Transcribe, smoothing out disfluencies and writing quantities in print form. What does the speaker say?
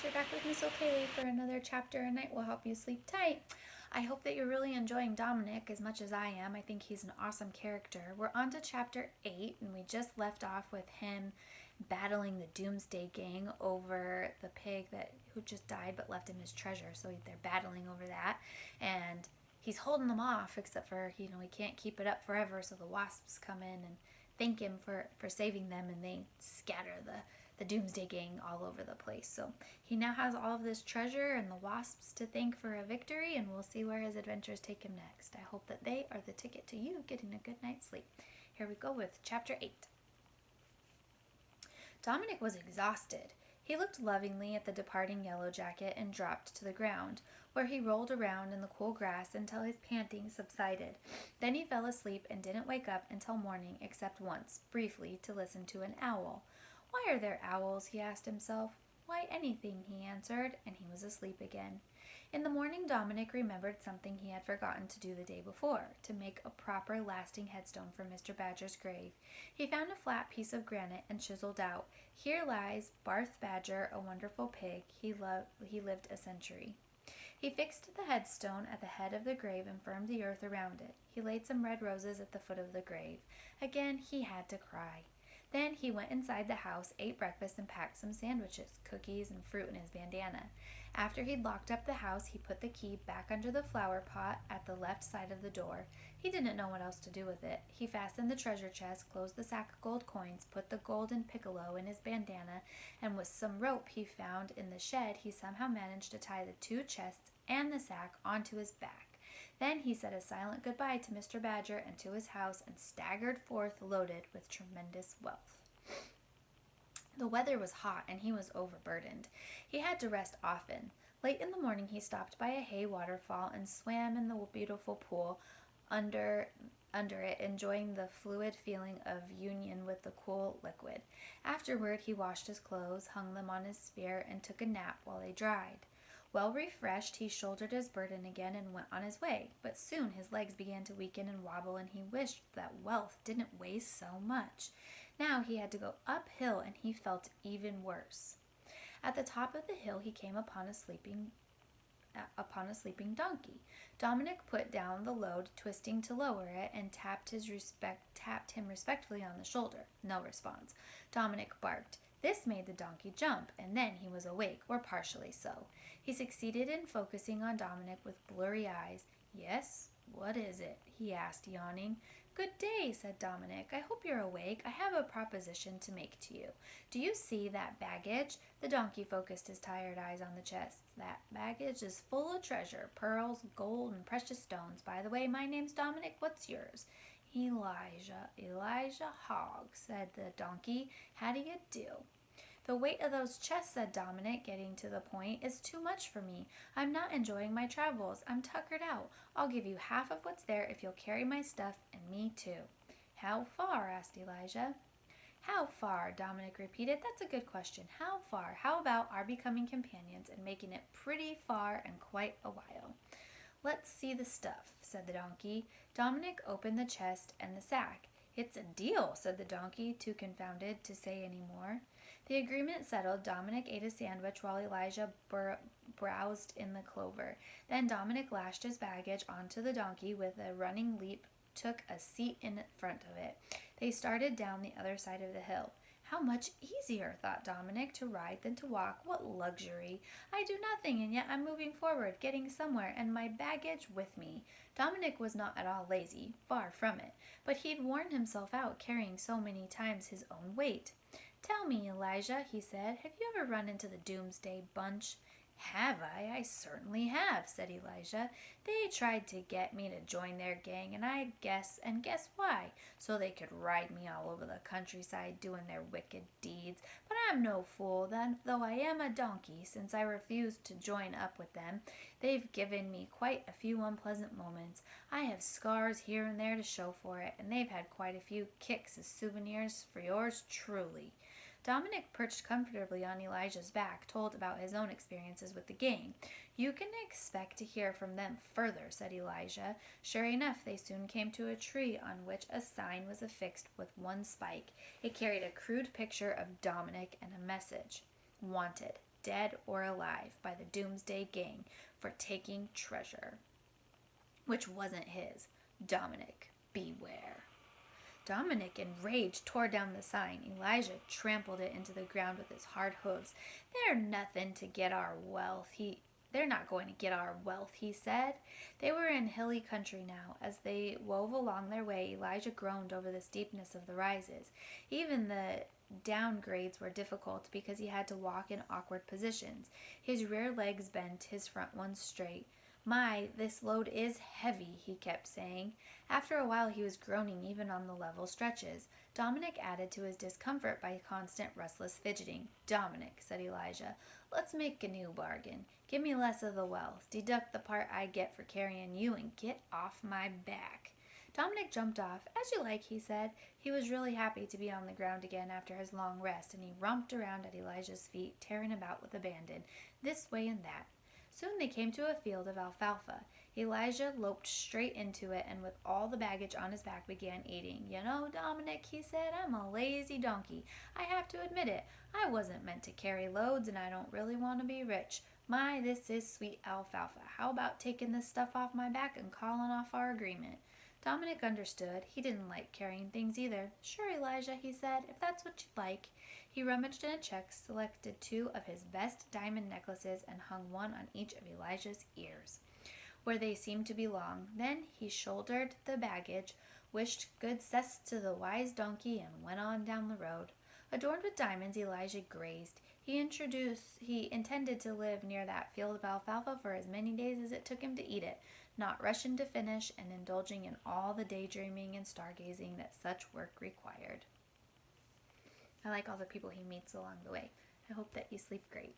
you're back with Miss O'Kaylee for another chapter a night will help you sleep tight. I hope that you're really enjoying Dominic as much as I am. I think he's an awesome character. We're on to chapter 8, and we just left off with him battling the Doomsday Gang over the pig who just died but left him his treasure. So they're battling over that, and he's holding them off, except for, he can't keep it up forever, so the wasps come in and thank him for saving them, and they scatter the Doomsday Gang all over the place. So he now has all of this treasure and the wasps to thank for a victory, and we'll see where his adventures take him next. I hope that they are the ticket to you getting a good night's sleep. Here we go with chapter 8. Dominic was exhausted. He looked lovingly at the departing Yellow Jacket and dropped to the ground, where he rolled around in the cool grass until his panting subsided. Then he fell asleep and didn't wake up until morning, except once, briefly, to listen to an owl. "Why are there owls?" he asked himself. "Why, anything," he answered, and he was asleep again. In the morning, Dominic remembered something he had forgotten to do the day before, to make a proper, lasting headstone for Mr. Badger's grave. He found a flat piece of granite and chiseled out, "Here lies Barth Badger, a wonderful pig. He lived a century." He fixed the headstone at the head of the grave and firmed the earth around it. He laid some red roses at the foot of the grave. Again he had to cry. Then he went inside the house, ate breakfast, and packed some sandwiches, cookies, and fruit in his bandana. After he'd locked up the house, he put the key back under the flower pot at the left side of the door. He didn't know what else to do with it. He fastened the treasure chest, closed the sack of gold coins, put the golden piccolo in his bandana, and with some rope he found in the shed, he somehow managed to tie the 2 chests and the sack onto his back. Then he said a silent goodbye to Mr. Badger and to his house and staggered forth loaded with tremendous wealth. The weather was hot and he was overburdened. He had to rest often. Late in the morning he stopped by a hay waterfall and swam in the beautiful pool under it, enjoying the fluid feeling of union with the cool liquid. Afterward he washed his clothes, hung them on his spear, and took a nap while they dried. Well refreshed, he shouldered his burden again and went on his way, but soon his legs began to weaken and wobble, and he wished that wealth didn't weigh so much. Now he had to go uphill, and he felt even worse. At the top of the hill he came upon a sleeping donkey. Dominic put down the load, twisting to lower it, and tapped him respectfully on the shoulder. No response. Dominic barked. This made the donkey jump, and then he was awake, or partially so. He succeeded in focusing on Dominic with blurry eyes. "Yes, what is it?" he asked, yawning. "Good day," said Dominic. "I hope you're awake. I have a proposition to make to you. Do you see that baggage?" The donkey focused his tired eyes on the chest. "That baggage is full of treasure, pearls, gold, and precious stones. By the way, my name's Dominic. What's yours?" Elijah Hogg," said the donkey. "How do you do?" "The weight of those chests," said Dominic, getting to the point, "is too much for me. I'm not enjoying my travels. I'm tuckered out. I'll give you half of what's there if you'll carry my stuff, and me too." "How far?" asked Elijah. "How far?" Dominic repeated. "That's a good question. How far? How about our becoming companions and making it pretty far and quite a while?" "Let's see the stuff," said the donkey. Dominic opened the chest and the sack. "It's a deal," said the donkey, too confounded to say any more. The agreement settled, Dominic ate a sandwich while Elijah browsed in the clover. Then Dominic lashed his baggage onto the donkey with a running leap, took a seat in front of it. They started down the other side of the hill. "How much easier," thought Dominic, "to ride than to walk. What luxury! I do nothing, and yet I'm moving forward, getting somewhere, and my baggage with me." Dominic was not at all lazy, far from it, but he'd worn himself out carrying so many times his own weight. "Tell me, Elijah," he said, "have you ever run into the Doomsday Bunch?" "Have I? I certainly have," said Elijah. "They tried to get me to join their gang, and guess why? So they could ride me all over the countryside doing their wicked deeds. But I'm no fool, then, though I am a donkey, since I refused to join up with them. They've given me quite a few unpleasant moments. I have scars here and there to show for it, and they've had quite a few kicks as souvenirs for yours truly." Dominic, perched comfortably on Elijah's back, told about his own experiences with the gang. "You can expect to hear from them further," said Elijah. Sure enough, they soon came to a tree on which a sign was affixed with one spike. It carried a crude picture of Dominic and a message: "Wanted, dead or alive, by the Doomsday Gang for taking treasure, which wasn't his. Dominic, beware. Dominic, enraged, tore down the sign. Elijah trampled it into the ground with his hard hooves. They're nothing to get our wealth, They're not going to get our wealth, he said. They were in hilly country now. As they wove along their way, Elijah groaned over the steepness of the rises. Even the downgrades were difficult because he had to walk in awkward positions. His rear legs bent, his front ones straight. My, this load is heavy, he kept saying. After a while he was groaning even on the level stretches. Dominic added to his discomfort by constant restless fidgeting. Dominic, said Elijah, let's make a new bargain. Give me less of the wealth, deduct the part I get for carrying you, and get off my back. Dominic jumped off. As you like, he said. He was really happy to be on the ground again after his long rest, and he romped around at Elijah's feet, tearing about with abandon, this way and that. Soon they came to a field of alfalfa. Elijah loped straight into it and with all the baggage on his back began eating. You know, Dominic, he said, I'm a lazy donkey. I have to admit it. I wasn't meant to carry loads and I don't really want to be rich. My, this is sweet alfalfa. How about taking this stuff off my back and calling off our agreement? Dominic understood. He didn't like carrying things either. Sure, Elijah, he said, if that's what you'd like. He rummaged in a chest, selected 2 of his best diamond necklaces, and hung one on each of Elijah's ears, where they seemed to belong. Then he shouldered the baggage, wished good cess to the wise donkey, and went on down the road. Adorned with diamonds, Elijah grazed. He intended to live near that field of alfalfa for as many days as it took him to eat it, not rushing to finish and indulging in all the daydreaming and stargazing that such work required. I like all the people he meets along the way. I hope that you sleep great.